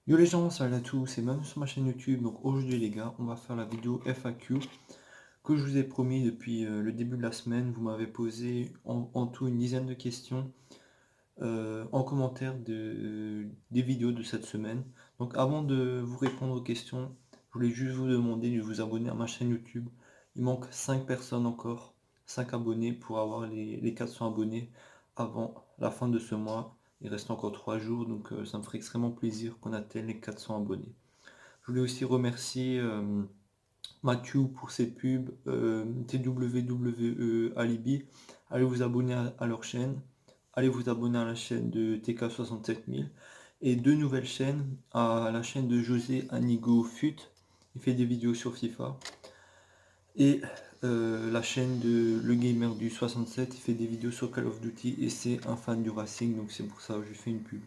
Yo les gens, salut à tous, c'est Manu sur ma chaîne YouTube. Donc aujourd'hui les gars, on va faire la vidéo FAQ que je vous ai promis depuis le début de la semaine. Vous m'avez posé en tout une dizaine de questions en commentaire des vidéos de cette semaine. Donc avant de vous répondre aux questions, je voulais juste vous demander de vous abonner à ma chaîne YouTube. Il manque 5 personnes encore, 5 abonnés pour avoir les 400 abonnés avant la fin de ce mois. Il reste encore 3 jours, donc ça me ferait extrêmement plaisir qu'on atteigne les 400 abonnés. Je voulais aussi remercier Mathieu pour ses pubs, TWWE Alibi. Allez vous abonner à leur chaîne. Allez vous abonner à la chaîne de TK67000. Et deux nouvelles chaînes, à la chaîne de José Anigo Fut. Il fait des vidéos sur FIFA. Et la chaîne de Le Gamer du 67, il fait des vidéos sur Call of Duty et c'est un fan du Racing, donc c'est pour ça que je fais une pub.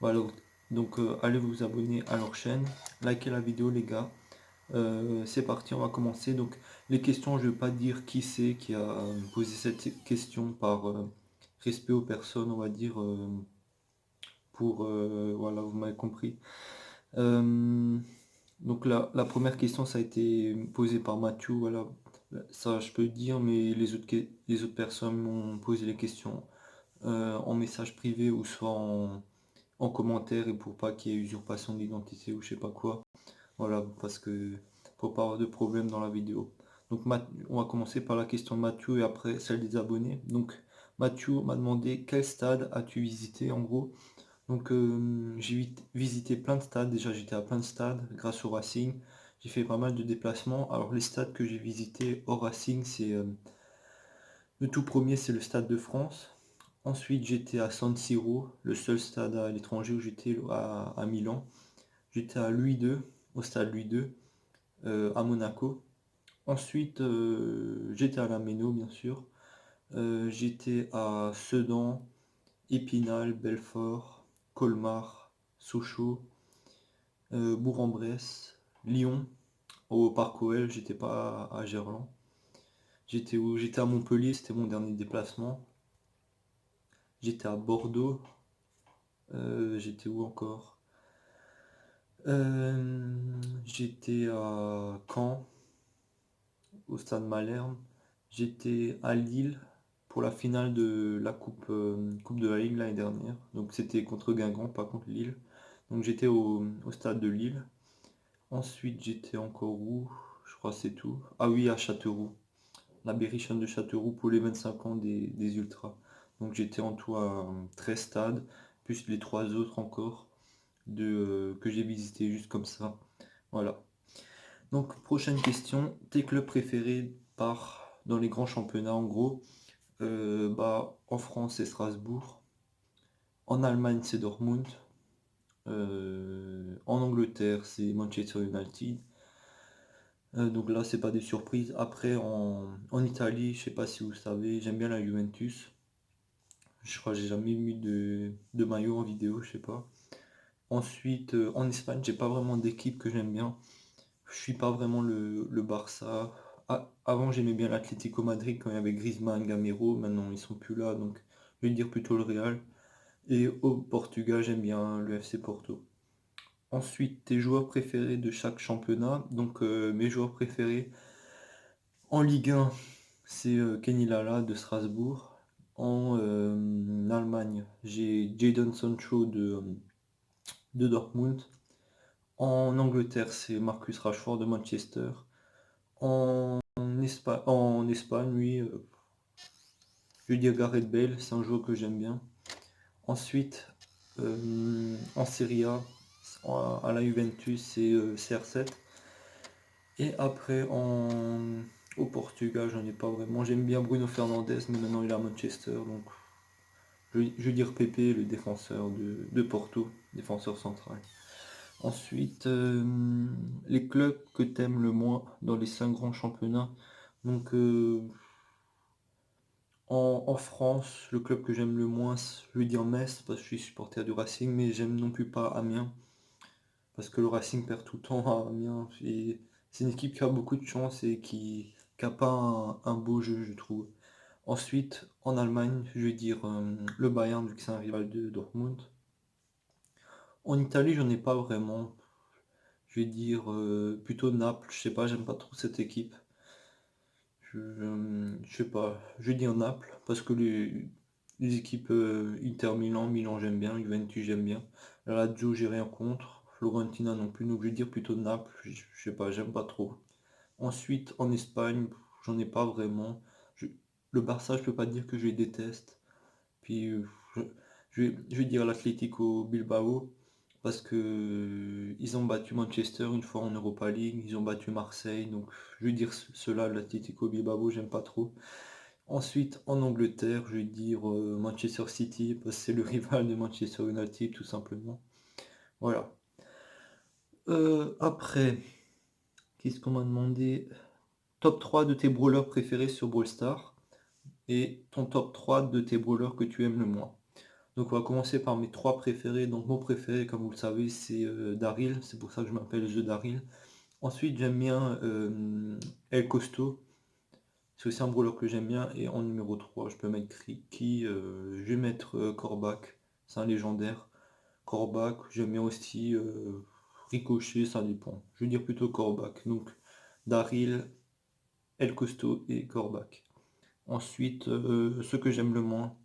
Voilà, donc allez vous abonner à leur chaîne, likez la vidéo les gars. C'est parti, on va commencer. Donc les questions, je ne vais pas dire qui c'est qui a posé cette question par respect aux personnes, on va dire, pour... voilà, vous m'avez compris. Euh, donc la première question, ça a été posé par Mathieu, voilà. Ça, je peux le dire, mais les autres personnes m'ont posé les questions en message privé ou soit en commentaire et pour pas qu'il y ait usurpation d'identité ou je sais pas quoi. Voilà, parce que pour pas avoir de problème dans la vidéo. Donc on va commencer par la question de Mathieu et après celle des abonnés. Donc Mathieu m'a demandé quel stade as-tu visité en gros. Donc j'ai visité plein de stades, déjà j'étais à plein de stades grâce au Racing. J'ai fait pas mal de déplacements. Alors les stades que j'ai visités au Racing, c'est le tout premier c'est le Stade de France. Ensuite j'étais à San Siro, le seul stade à l'étranger où j'étais à Milan. J'étais à Louis II, au stade Louis II, à Monaco. Ensuite, j'étais à la Méno, bien sûr. J'étais à Sedan, Épinal, Belfort, Colmar, Sochaux, Bourg-en-Bresse, Lyon, au Parc OL, j'étais pas à Gerland. J'étais où? J'étais à Montpellier, c'était mon dernier déplacement. J'étais à Bordeaux. J'étais où encore? J'étais à Caen, au stade Malherbe. J'étais à Lille pour la finale de la coupe de la Ligue l'année dernière. Donc c'était contre Guingamp, pas contre Lille. Donc j'étais au stade de Lille. Ensuite j'étais encore où? Je crois que c'est tout. Ah oui, à Châteauroux. La Berrichonne de Châteauroux pour les 25 ans des Ultras. Donc j'étais en tout à 13 stades, plus les trois autres encore que j'ai visités juste comme ça. Voilà. Donc, prochaine question. Tes clubs préférés dans les grands championnats, en gros. En France, c'est Strasbourg. En Allemagne, c'est Dortmund. En Angleterre, c'est Manchester United. Donc là, c'est pas des surprises. Après, en Italie, je sais pas si vous savez, j'aime bien la Juventus. Je crois que j'ai jamais mis de maillot en vidéo, je sais pas. Ensuite, en Espagne, j'ai pas vraiment d'équipe que j'aime bien. Je suis pas vraiment le Barça. Ah, avant, j'aimais bien l'Atlético Madrid quand il y avait Griezmann, Gamero. Maintenant, ils sont plus là, donc je vais dire plutôt le Real. Et au Portugal, j'aime bien le FC Porto. Ensuite, tes joueurs préférés de chaque championnat. Donc, mes joueurs préférés en Ligue 1, c'est Kenny Lala de Strasbourg. En Allemagne, j'ai Jadon Sancho de Dortmund. En Angleterre, c'est Marcus Rashford de Manchester. En Espagne, oui, je vais dire Gareth Bale, c'est un joueur que j'aime bien. Ensuite, en Serie A, à la Juventus, c'est CR7. Et après, au Portugal, j'en ai pas vraiment. J'aime bien Bruno Fernandes, mais maintenant il est à Manchester, donc je vais dire Pepe, le défenseur de Porto, défenseur central. Ensuite, les clubs que t'aimes le moins dans les 5 grands championnats. Donc, en France, le club que j'aime le moins, je vais dire Metz, parce que je suis supporter du Racing, mais j'aime non plus pas Amiens, parce que le Racing perd tout le temps à Amiens. Et c'est une équipe qui a beaucoup de chance et qui n'a pas un beau jeu, je trouve. Ensuite, en Allemagne, je vais dire le Bayern, vu que c'est un rival de Dortmund. En Italie, j'en ai pas vraiment. Je vais dire, plutôt Naples, je sais pas, j'aime pas trop cette équipe. Je sais pas, je vais dire Naples parce que les équipes, Inter Milan, Milan j'aime bien, Juventus j'aime bien. La Lazio, j'ai rien contre, Florentina non plus, donc je vais dire plutôt Naples, je sais pas, j'aime pas trop. Ensuite, en Espagne, j'en ai pas vraiment. Je Le Barça, je peux pas dire que je les déteste. Puis je, je vais dire l'Atlético Bilbao parce que ils ont battu Manchester une fois en Europa League, ils ont battu Marseille, donc je vais dire cela, l'Atlético Bilbao, j'aime pas trop. Ensuite, en Angleterre, je vais dire Manchester City parce que c'est le rival de Manchester United, tout simplement. Voilà. Après, qu'est-ce qu'on m'a demandé? Top 3 de tes brawlers préférés sur Brawl Stars et ton top 3 de tes brawlers que tu aimes le moins. Donc on va commencer par mes trois préférés. Donc mon préféré, comme vous le savez, c'est Daryl. C'est pour ça que je m'appelle The Daryl. Ensuite, j'aime bien El Costo. C'est aussi un brawler que j'aime bien. Et en numéro 3 je peux mettre Ricky. Je vais mettre Kor'bak. C'est un légendaire. Kor'bak, j'aime bien aussi Ricochet, ça dépend. Je vais dire plutôt Kor'bak. Donc Daryl, El Costo et Kor'bak. Ensuite, ce que j'aime le moins,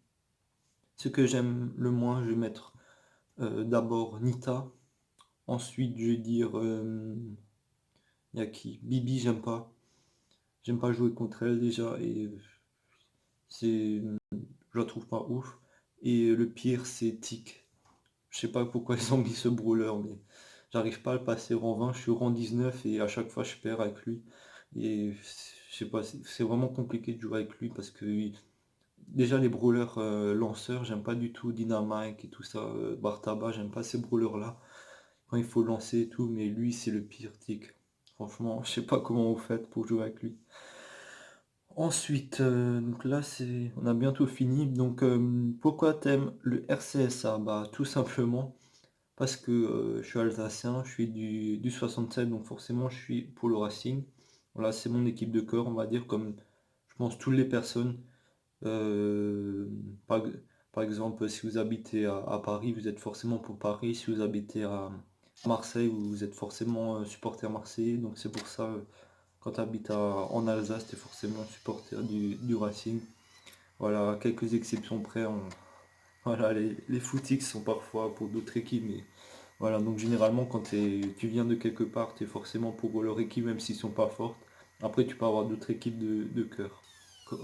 je vais mettre d'abord Nita. Ensuite, je vais dire, y a qui? Bibi, j'aime pas. J'aime pas jouer contre elle déjà et c'est, je la trouve pas ouf. Et le pire, c'est Tic. Je sais pas pourquoi ils ont mis ce brawler, mais j'arrive pas à le passer rang 20. Je suis rang 19 et à chaque fois je perds avec lui. Et je sais pas, c'est vraiment compliqué de jouer avec lui parce que déjà les brawlers lanceurs, j'aime pas du tout Dynamite et tout ça, Bartaba, j'aime pas ces brawlers là. Quand il faut lancer et tout, mais lui c'est le pire tic. Franchement, je sais pas comment vous faites pour jouer avec lui. Ensuite, donc là on a bientôt fini. Donc pourquoi t'aimes le RCSA? Bah tout simplement parce que je suis alsacien, je suis du 67, donc forcément je suis pour le Racing. Voilà, c'est mon équipe de cœur, on va dire, comme je pense toutes les personnes. Euh, par, par exemple, si vous habitez à Paris, vous êtes forcément pour Paris. Si vous habitez à Marseille, vous êtes forcément supporter marseillais. Donc c'est pour ça, quand tu habites en Alsace, tu es forcément supporter du Racing. Voilà, à quelques exceptions près, voilà, les footix sont parfois pour d'autres équipes. Mais voilà, donc généralement, quand tu viens de quelque part, tu es forcément pour leur équipe, même s'ils sont pas fortes. Après, tu peux avoir d'autres équipes de cœur.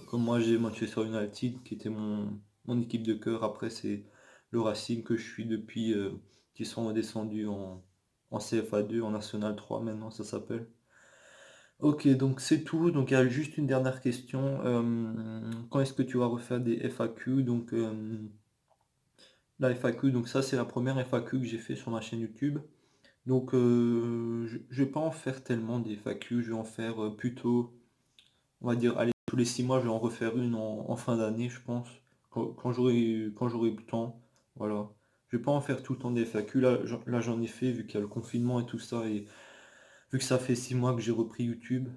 Comme moi, j'ai Manchester United qui était mon équipe de cœur. Après, c'est le Racing que je suis depuis qu'ils sont redescendus en CFA2, en National 3 maintenant, ça s'appelle. Ok, donc c'est tout. Donc il y a juste une dernière question. Quand est-ce que tu vas refaire des FAQ? Donc la FAQ, donc ça c'est la première FAQ que j'ai fait sur ma chaîne YouTube. Donc je vais pas en faire tellement des FAQ, je vais en faire plutôt, on va dire, allez, tous les 6 mois, je vais en refaire une en fin d'année, je pense, quand j'aurai le temps. Voilà. Je vais pas en faire tout le temps des FAQ. Là, j'en ai fait, vu qu'il y a le confinement et tout ça, et vu que ça fait 6 mois que j'ai repris YouTube,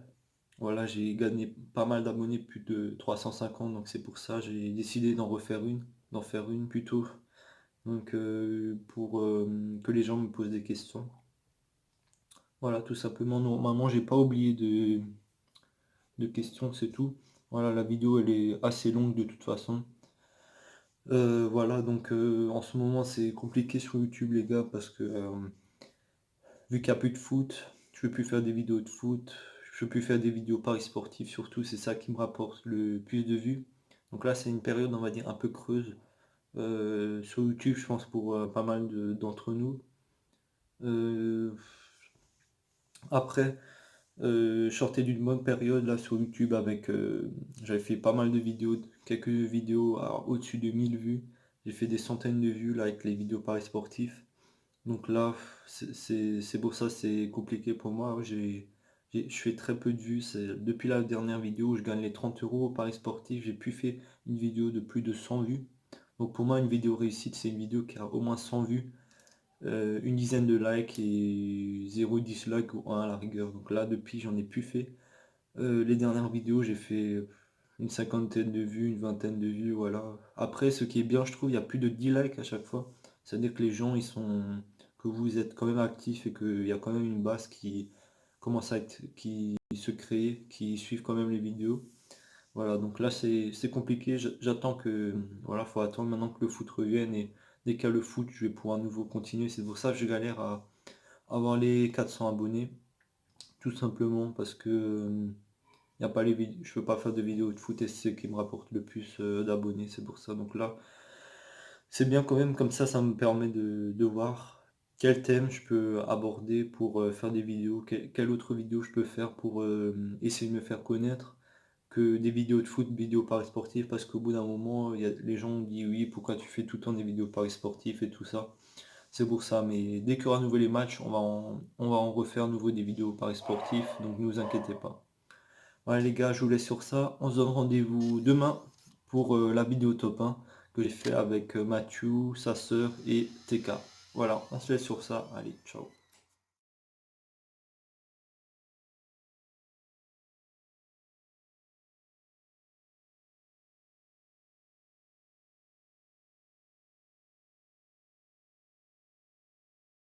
voilà, j'ai gagné pas mal d'abonnés, plus de 350, donc c'est pour ça, j'ai décidé d'en faire une plutôt. Donc, pour que les gens me posent des questions. Voilà, tout simplement. Normalement, j'ai pas oublié de questions, c'est tout. Voilà, la vidéo, elle est assez longue de toute façon. Voilà, donc en ce moment, c'est compliqué sur YouTube, les gars, parce que vu qu'il n'y a plus de foot, je peux plus faire des vidéos de foot, je peux plus faire des vidéos paris sportifs, surtout, c'est ça qui me rapporte le plus de vues. Donc là, c'est une période, on va dire, un peu creuse sur YouTube, je pense, pour pas mal d'entre nous. Euh, Après, je sortais d'une bonne période là sur YouTube avec. J'avais fait pas mal de vidéos, quelques vidéos à au-dessus de 1000 vues. J'ai fait des centaines de vues là avec les vidéos paris sportifs. Donc là, c'est pour ça c'est compliqué pour moi. Je fais très peu de vues. Depuis la dernière vidéo où je gagne les 30 euros au paris sportif, j'ai pu faire une vidéo de plus de 100 vues. Donc pour moi, une vidéo réussite, c'est une vidéo qui a au moins 100 vues, une dizaine de likes et zéro dislike ou un à la rigueur. Donc là, depuis, j'en ai plus fait. Les dernières vidéos, j'ai fait une cinquantaine de vues, une vingtaine de vues, voilà. Après, ce qui est bien, je trouve, il y a plus de 10 likes à chaque fois. C'est-à-dire que les gens, ils sont, que vous êtes quand même actif et qu'il y a quand même une base qui commence à être, qui se crée, qui suivent quand même les vidéos. Voilà, donc là c'est compliqué. J'attends que, voilà, faut attendre maintenant que le foot revienne et dès qu'il y a le foot, je vais pouvoir à nouveau continuer. C'est pour ça que je galère à avoir les 400 abonnés, tout simplement parce que y a pas les vidéos, je peux pas faire de vidéos de foot et c'est ce qui me rapporte le plus d'abonnés. C'est pour ça. Donc là, c'est bien quand même, comme ça me permet de voir quel thème je peux aborder pour faire des vidéos, quelle autre vidéo je peux faire pour essayer de me faire connaître, que des vidéos de foot, vidéos paris sportifs, parce qu'au bout d'un moment, les gens ont dit oui, pourquoi tu fais tout le temps des vidéos paris sportifs et tout ça. C'est pour ça, mais dès qu'il y aura nouveau les matchs, on va en refaire à nouveau des vidéos paris sportifs, donc ne vous inquiétez pas. Voilà les gars, je vous laisse sur ça. On se donne rendez-vous demain pour la vidéo top 1 que j'ai fait avec Mathieu, sa sœur et TK. Voilà, on se laisse sur ça. Allez, ciao.